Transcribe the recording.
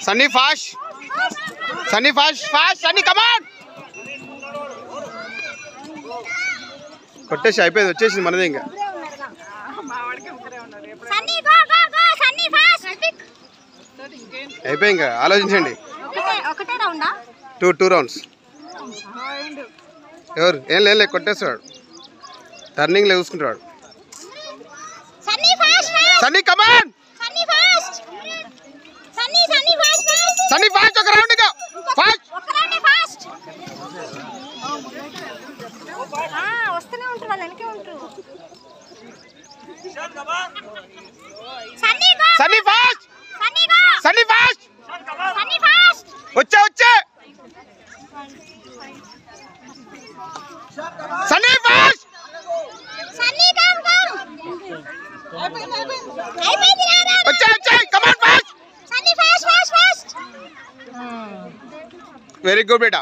Sunny fast Sunny fast fast Sunny come on కొట్టేసి అయిపోయింది వచ్చేసింది మనదే ఇంకా అయిపోయి ఇంకా ఆలోచించండి టూ రౌండ్స్ ఎవరు ఏం లేదు కొట్టేస్తాడు టర్నింగ్ లో చూసుకుంటాడు సన్నీ కమాన్ సన్నీ ఫాస్ట్ ఒక రౌండ్ ఇంకా ఫాస్ట్ వస్తూనే ఉంటారు వాళ్ళు వెనకే ఉంటారు సన్నీ ఫాస్ట్ సన్నీ ఫాస్ట్ వచ్చే సన్నీ ఫాస్ట్ వచ్చే కమాన్ ఫాస్ట్ వెరీ గుడ్ బేటా.